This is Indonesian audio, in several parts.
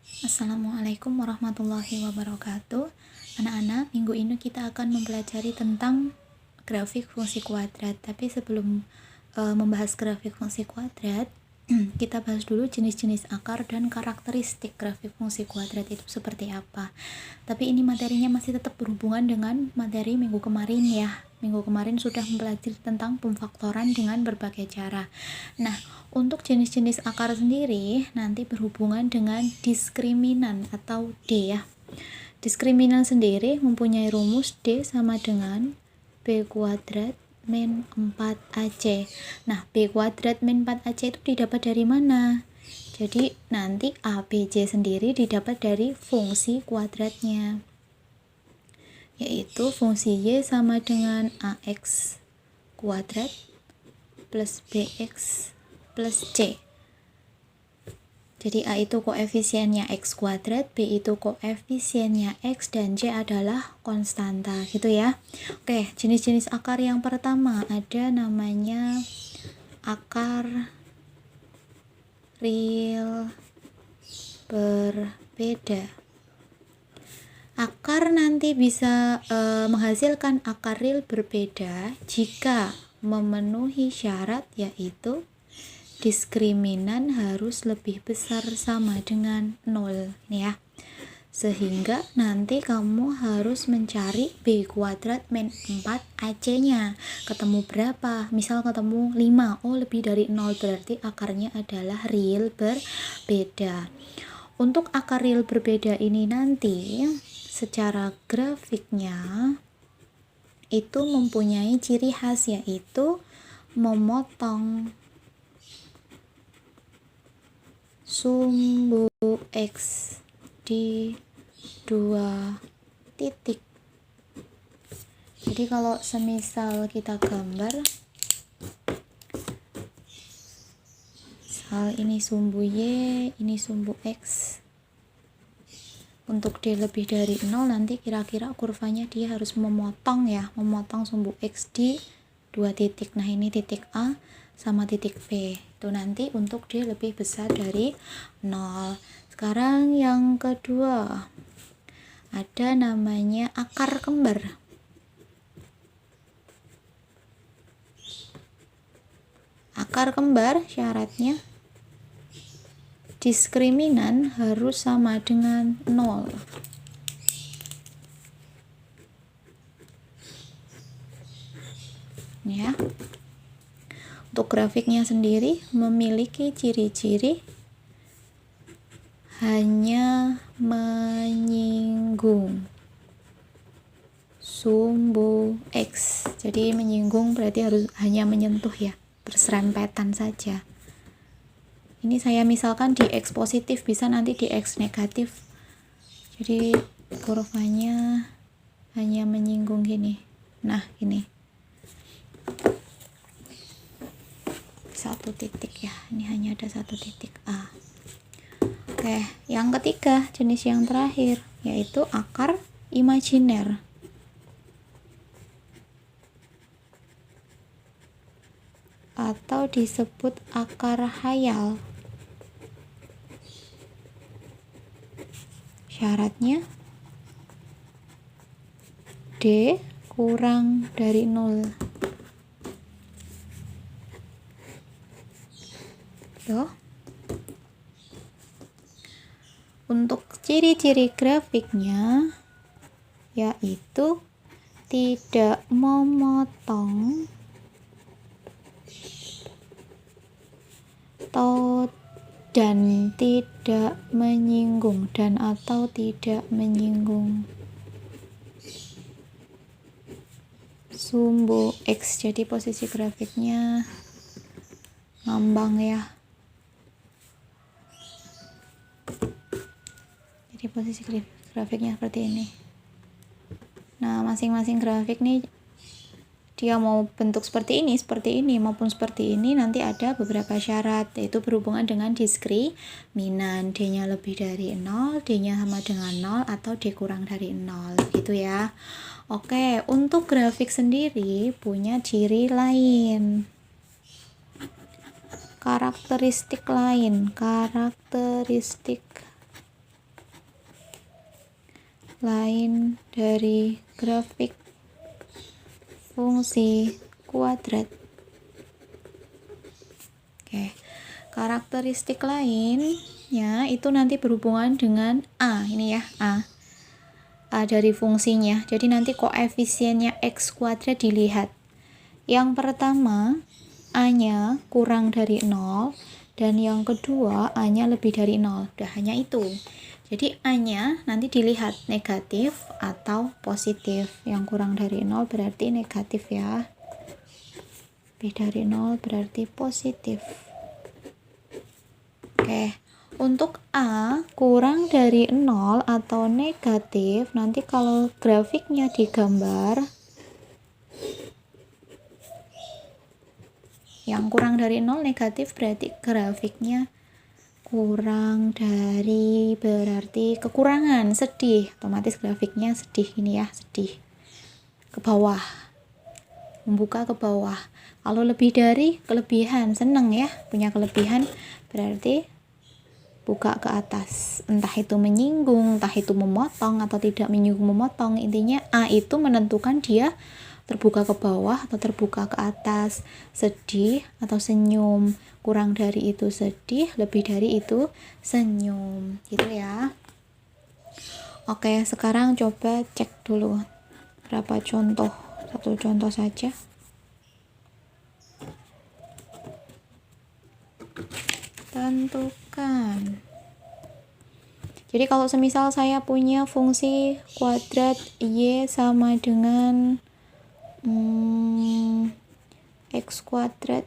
Assalamualaikum warahmatullahi wabarakatuh. Anak-anak, minggu ini kita akan mempelajari tentang grafik fungsi kuadrat. Tapi sebelum membahas grafik fungsi kuadrat, kita bahas dulu jenis-jenis akar dan karakteristik grafik fungsi kuadrat itu seperti apa. Tapi ini materinya masih tetap berhubungan dengan materi minggu kemarin ya. Minggu kemarin sudah mempelajari tentang pemfaktoran dengan berbagai cara. Nah, untuk jenis-jenis akar sendiri nanti berhubungan dengan diskriminan atau D ya. Diskriminan sendiri mempunyai rumus D sama dengan B kuadrat min 4AC. Nah, B kuadrat min 4AC itu didapat dari mana? Jadi nanti ABC sendiri didapat dari fungsi kuadratnya, yaitu fungsi Y sama dengan AX kuadrat plus BX plus C. Jadi A itu koefisiennya X kuadrat, B itu koefisiennya X, dan C adalah konstanta gitu ya. Oke, jenis-jenis akar yang pertama ada namanya akar real berbeda. Akar nanti bisa menghasilkan akar real berbeda jika memenuhi syarat, yaitu diskriminan harus lebih besar sama dengan 0 ya. Sehingga nanti kamu harus mencari B kuadrat min 4AC nya. Ketemu berapa? Misal ketemu 5. Oh, lebih dari 0 berarti akarnya adalah real berbeda. Untuk akar real berbeda ini nanti secara grafiknya itu mempunyai ciri khas, yaitu memotong sumbu X di 2 titik. Jadi kalau semisal kita gambar, misal ini sumbu Y, ini sumbu X. Untuk D lebih dari 0 nanti kira-kira kurvanya dia harus memotong sumbu X di 2 titik. Nah, ini titik A sama titik B. Itu nanti untuk D lebih besar dari 0. Sekarang yang kedua, ada namanya akar kembar. Akar kembar syaratnya diskriminan harus sama dengan 0. Ya. Untuk grafiknya sendiri memiliki ciri-ciri hanya menyinggung sumbu X. Jadi menyinggung berarti harus hanya menyentuh ya, berserempetan saja. Ini saya misalkan di X positif, bisa nanti di X negatif. Jadi kurvanya hanya menyinggung gini. Nah, ini 1 titik ya. Ini hanya ada 1 titik A. Oke, yang ketiga, jenis yang terakhir, yaitu akar imajiner atau disebut akar khayal. Syaratnya D kurang dari 0. Tuh. Untuk ciri-ciri grafiknya yaitu tidak memotong dan tidak menyinggung, dan atau tidak menyinggung sumbu X. Jadi posisi grafiknya ngambang ya. Jadi posisi grafiknya seperti ini. Nah, masing-masing grafik nih dia mau bentuk seperti ini maupun seperti ini, nanti ada beberapa syarat, yaitu berhubungan dengan diskriminan. D-nya lebih dari 0, D-nya sama dengan 0, atau D kurang dari 0 gitu ya. Oke, untuk grafik sendiri punya ciri lain, karakteristik lain dari grafik fungsi kuadrat. Oke, karakteristik lainnya itu nanti berhubungan dengan A, ini ya, A dari fungsinya. Jadi nanti koefisiennya X kuadrat dilihat. Yang pertama, A-nya kurang dari 0, dan yang kedua, A-nya lebih dari 0. Udah, hanya itu. Jadi A-nya nanti dilihat negatif atau positif. Yang kurang dari 0 berarti negatif ya. Lebih dari 0 berarti positif. Oke, untuk A kurang dari 0 atau negatif, nanti kalau grafiknya digambar, yang kurang dari 0 negatif berarti grafiknya kurang dari, berarti kekurangan, sedih, otomatis grafiknya sedih, ini ya, sedih, ke bawah, membuka ke bawah. Kalau lebih dari, kelebihan, seneng ya, punya kelebihan, berarti buka ke atas, entah itu menyinggung, entah itu memotong atau tidak menyinggung, memotong. Intinya A itu menentukan dia terbuka ke bawah atau terbuka ke atas, sedih atau senyum, kurang dari itu sedih, lebih dari itu senyum, gitu ya. Oke, sekarang coba cek dulu berapa contoh, satu contoh saja. Tentukan. Jadi kalau semisal saya punya fungsi kuadrat Y sama dengan X kuadrat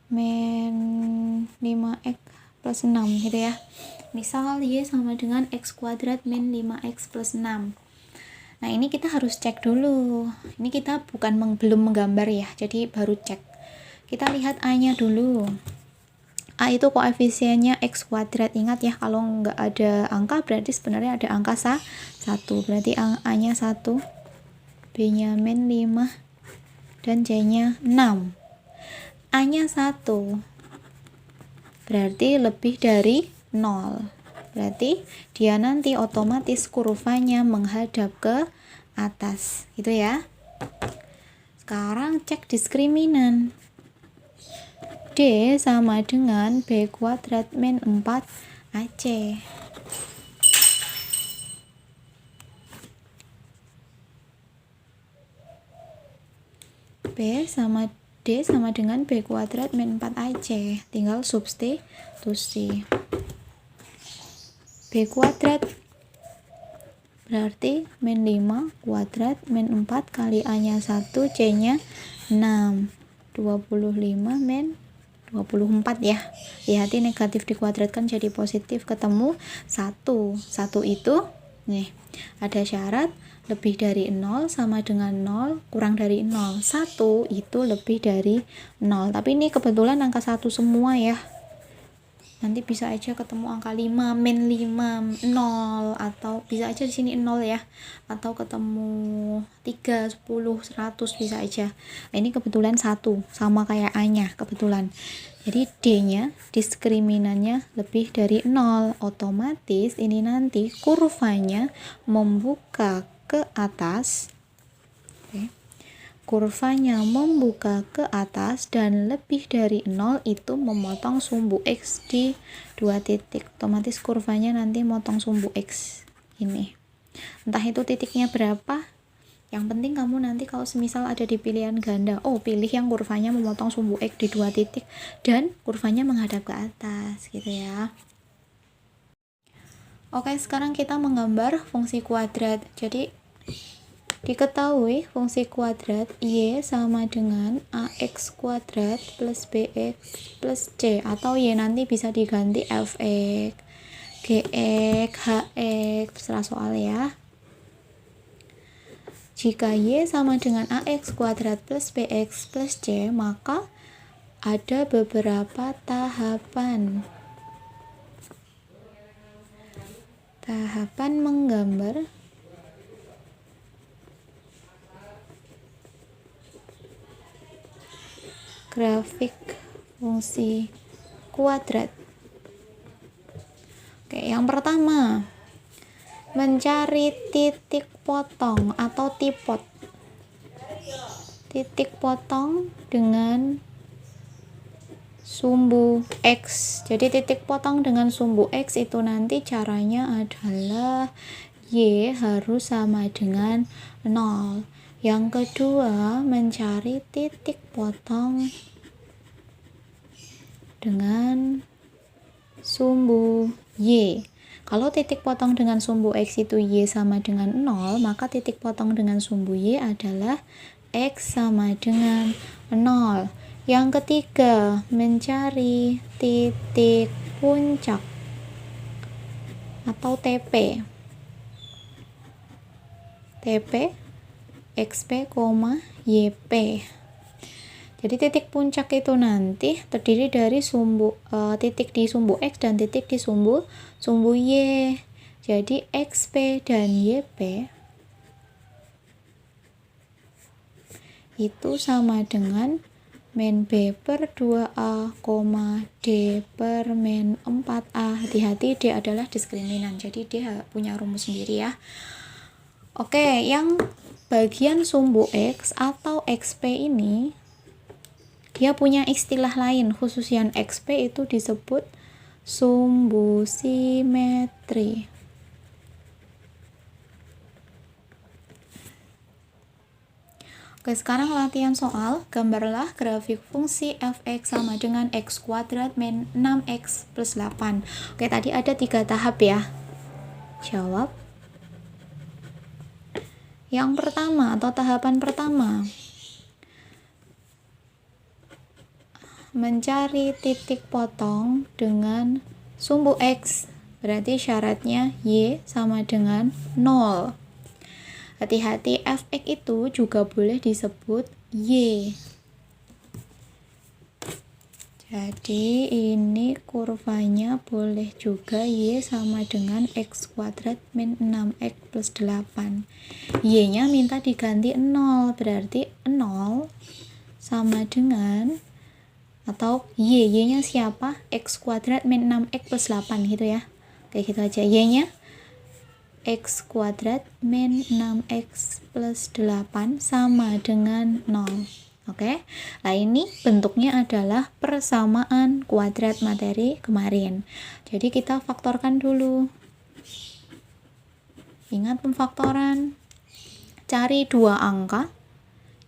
min 5X plus 6 gitu ya. Misal Y sama dengan X kuadrat min 5X plus 6. Nah, ini kita harus cek dulu. Ini kita belum menggambar ya, jadi baru cek. Kita lihat A-nya dulu. A itu koefisiennya X kuadrat. Ingat ya, kalau nggak ada angka berarti sebenarnya ada angka 1. Berarti A-nya 1, B-nya min 5, dan C-nya 6. A-nya 1, berarti lebih dari 0. Berarti dia nanti otomatis kurvanya menghadap ke atas. Gitu ya. Sekarang cek diskriminan. D sama dengan B kuadrat min 4AC. B sama D sama dengan B kuadrat min 4AC. Tinggal substitusi. B kuadrat berarti min 5 kuadrat min 4 kali A-nya 1, C-nya 6. 25 min 24 ya. Lihat, negatif dikuadratkan jadi positif, ketemu 1. 1 itu nih ada syarat lebih dari 0 sama dengan 0 kurang dari 0. 1 itu lebih dari 0. Tapi ini kebetulan angka 1 semua ya. Nanti bisa aja ketemu angka 5 min 5 0, atau bisa aja di sini 0 ya, atau ketemu 3 10 100 bisa aja. Nah, ini kebetulan 1 sama kayak A-nya kebetulan. Jadi D-nya diskriminannya lebih dari 0, otomatis ini nanti kurvanya membuka ke atas. Oke. Kurvanya membuka ke atas dan lebih dari 0 itu memotong sumbu X di 2 titik. Otomatis kurvanya nanti motong sumbu X ini. Entah itu titiknya berapa. Yang penting kamu nanti kalau semisal ada di pilihan ganda, pilih yang kurvanya memotong sumbu X di 2 titik dan kurvanya menghadap ke atas gitu ya. Oke, sekarang kita menggambar fungsi kuadrat. Jadi diketahui fungsi kuadrat Y sama dengan AX kuadrat plus BX plus C, atau Y nanti bisa diganti Fx, Gx, Hx, terserah soal ya. Jika Y sama dengan AX kuadrat plus BX plus C, maka ada beberapa tahapan. Tahapan menggambar grafik fungsi kuadrat. Oke, yang pertama, mencari titik potong atau tipot. Titik potong dengan sumbu X. Jadi titik potong dengan sumbu X itu nanti caranya adalah Y harus sama dengan 0. Yang kedua, mencari titik potong dengan sumbu Y. Kalau titik potong dengan sumbu X itu Y sama dengan 0, maka titik potong dengan sumbu Y adalah X sama dengan 0. Yang ketiga, mencari titik puncak atau TP. TP, XP, YP. Jadi titik puncak itu nanti terdiri dari titik di sumbu X dan titik di sumbu Y. Jadi XP dan YP itu sama dengan min B per 2A, D per min 4A. Hati-hati, D adalah diskriminan, jadi dia punya rumus sendiri ya. Oke, yang bagian sumbu X atau XP ini dia punya istilah lain, khusus yang XP itu disebut sumbu simetri. Oke, sekarang latihan soal. Gambarlah grafik fungsi f(x) sama dengan x kuadrat min 6x plus 8. Oke, tadi ada 3 tahap ya. Jawab. Yang pertama atau tahapan pertama, mencari titik potong dengan sumbu X. Berarti syaratnya Y sama dengan 0. Hati-hati, fx itu juga boleh disebut Y. Jadi ini kurvanya boleh juga Y sama dengan x kuadrat min 6x plus 8. Y-nya minta diganti 0, berarti 0 sama dengan, atau Y-nya siapa? X kuadrat min 6x plus 8 gitu ya. Kayak gitu aja. Y-nya x kuadrat min 6x plus 8 sama dengan 0. Oke. Nah, ini bentuknya adalah persamaan kuadrat materi kemarin. Jadi kita faktorkan dulu. Ingat pemfaktoran. Cari dua angka.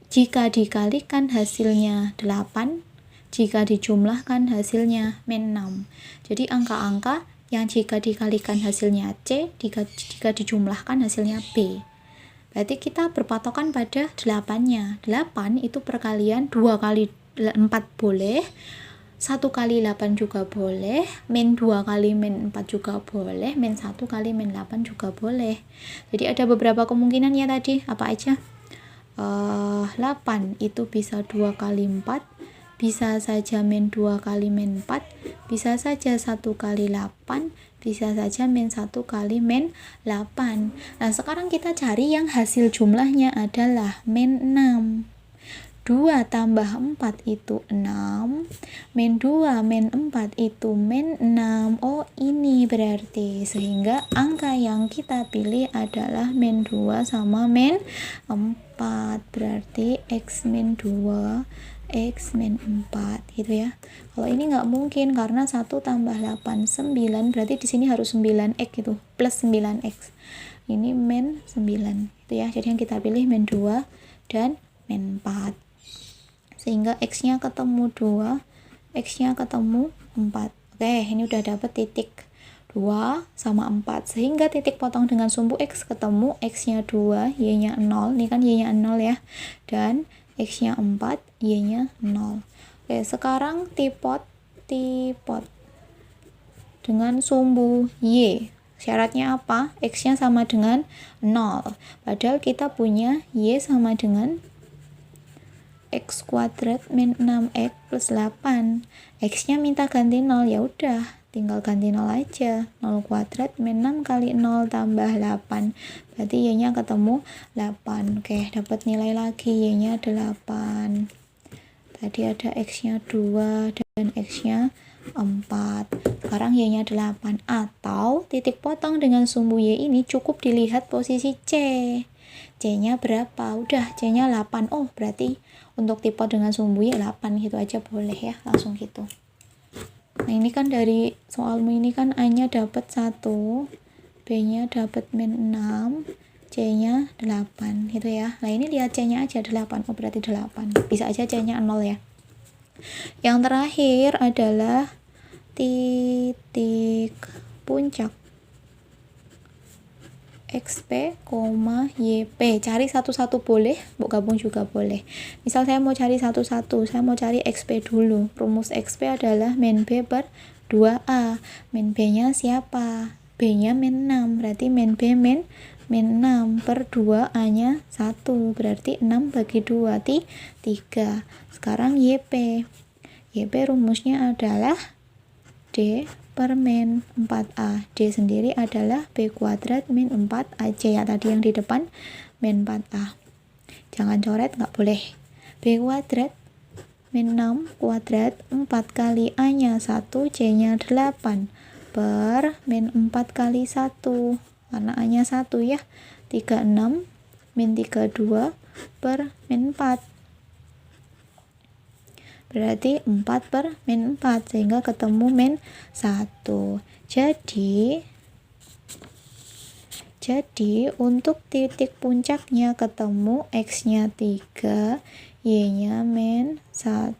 Jika dikalikan hasilnya 8, jika dijumlahkan hasilnya min 6. Jadi angka-angka yang jika dikalikan hasilnya C, jika dijumlahkan hasilnya B. Berarti kita berpatokan pada 8-nya. 8 itu perkalian 2 kali 4 boleh, 1 kali 8 juga boleh, min 2 kali min 4 juga boleh, min 1 kali min 8 juga boleh. Jadi ada beberapa kemungkinan ya tadi. Apa aja? 8 itu bisa 2 kali 4, bisa saja min 2 kali min 4, bisa saja 1 kali 8, bisa saja min 1 kali min 8. Nah, sekarang kita cari yang hasil jumlahnya adalah min 6. 2 tambah 4 itu 6, min 2 min 4 itu min 6. Oh, ini berarti, sehingga angka yang kita pilih adalah min 2 sama min 4. Berarti x min 2, x min 4 gitu ya. Kalau ini nggak mungkin karena 1 tambah 8 9, berarti di sini harus 9x gitu, plus 9x. Ini min 9 gitu ya. Jadi yang kita pilih min 2 dan min 4. Sehingga x-nya ketemu 2, x-nya ketemu 4. Oke, ini udah dapet titik 2 sama 4. Sehingga titik potong dengan sumbu x ketemu, x-nya 2, y-nya 0. Ini kan y-nya 0 ya. Dan x-nya 4, y-nya 0. Oke, sekarang tipot dengan sumbu y. Syaratnya apa? X-nya sama dengan 0. Padahal kita punya y sama dengan x kuadrat min 6x plus 8. X-nya minta ganti 0, ya udah, tinggal ganti 0 aja. 0 kuadrat min 6 kali 0 tambah 8. Berarti y-nya ketemu 8. Oke, dapat nilai lagi, y-nya 8. Tadi ada x-nya 2 dan dan X-nya 4. Sekarang Y-nya 8. Atau titik potong dengan sumbu Y ini cukup dilihat posisi C. C-nya berapa? Udah, C-nya 8. Oh, berarti untuk tipe dengan sumbu Y 8 gitu aja boleh ya, langsung gitu. Nah, ini kan dari soalmu ini kan A-nya dapat 1, B-nya dapat min 6, C-nya 8 gitu ya. Nah, ini lihat C-nya aja 8. Oh, berarti 8. Bisa aja C-nya 0 ya. Yang terakhir adalah titik puncak XP, YP. Cari satu-satu boleh, mau gabung juga boleh. Misal saya mau cari satu-satu, saya mau cari XP dulu. Rumus XP adalah min B per 2A. Min B-nya siapa? B-nya min 6, berarti min B min 6 per 2A-nya 1, berarti 6 bagi 2, 3. Sekarang YP. YP rumusnya adalah D per min 4A. D sendiri adalah B kuadrat min 4AC ya, tadi yang di depan min 4A. Jangan coret, nggak boleh. B kuadrat min 6 kuadrat 4 kali A-nya 1, C-nya 8 per min 4 kali 1. Karena A-nya 1 ya. 36 min 32 per min 4. Berarti 4 per min 4, sehingga ketemu min 1. Jadi untuk titik puncaknya ketemu X-nya 3, Y-nya min 1.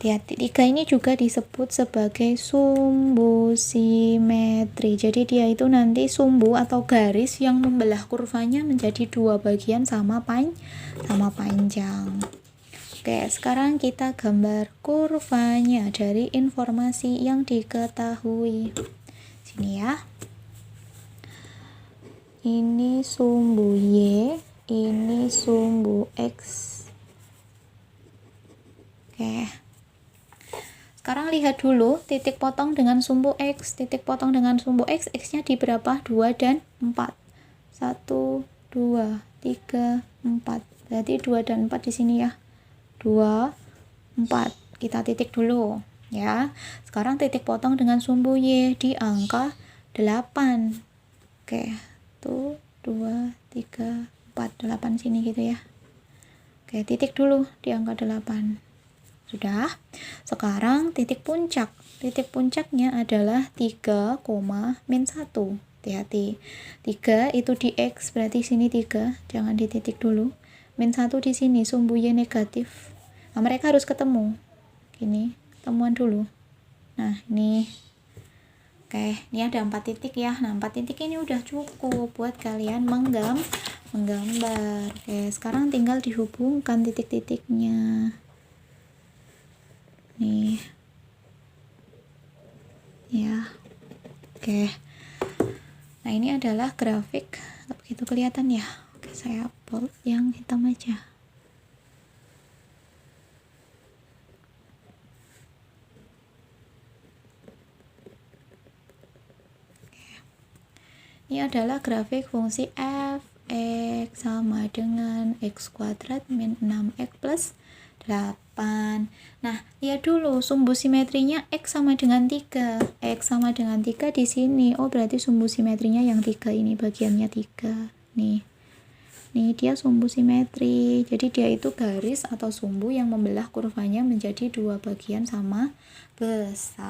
Hati-hati, 3 ini juga disebut sebagai sumbu simetri. Jadi dia itu nanti sumbu atau garis yang membelah kurvanya menjadi 2 bagian sama panjang. Oke, sekarang kita gambar kurvanya dari informasi yang diketahui. Sini ya. Ini sumbu Y, ini sumbu X. Oke. Sekarang lihat dulu titik potong dengan sumbu X. Titik potong dengan sumbu X, X-nya di berapa? 2 dan 4. 1, 2, 3, 4. Berarti 2 dan 4 di sini ya. 2, 4. Kita titik dulu ya. Sekarang titik potong dengan sumbu Y di angka 8. Oke, 1, 2, 3, 4. 8 sini gitu ya. Oke, titik dulu di angka 8. Sudah. Sekarang titik puncak. Titik puncaknya adalah 3, min 1. Hati-hati. 3 itu di X, berarti sini 3. Jangan dititik dulu. Min 1 di sini, sumbu Y negatif. Nah, mereka harus ketemu. Gini, ketemuan dulu. Nah, ini. Oke, ini ada 4 titik ya. Nah, 4 titik ini udah cukup buat kalian menggambar. Oke, sekarang tinggal dihubungkan titik-titiknya. Nih ya. Oke, nah ini adalah grafik, nggak begitu kelihatan ya. Oke, saya bold yang hitam aja. Oke. Ini adalah grafik fungsi f x sama dengan x kuadrat min 6x plus 8. Nah, lihat dulu sumbu simetrinya X sama dengan 3. X sama dengan 3 di sini. Oh, berarti sumbu simetrinya yang 3 ini, bagiannya 3. Nih. Nih, dia sumbu simetri. Jadi dia itu garis atau sumbu yang membelah kurvanya menjadi 2 bagian sama besar.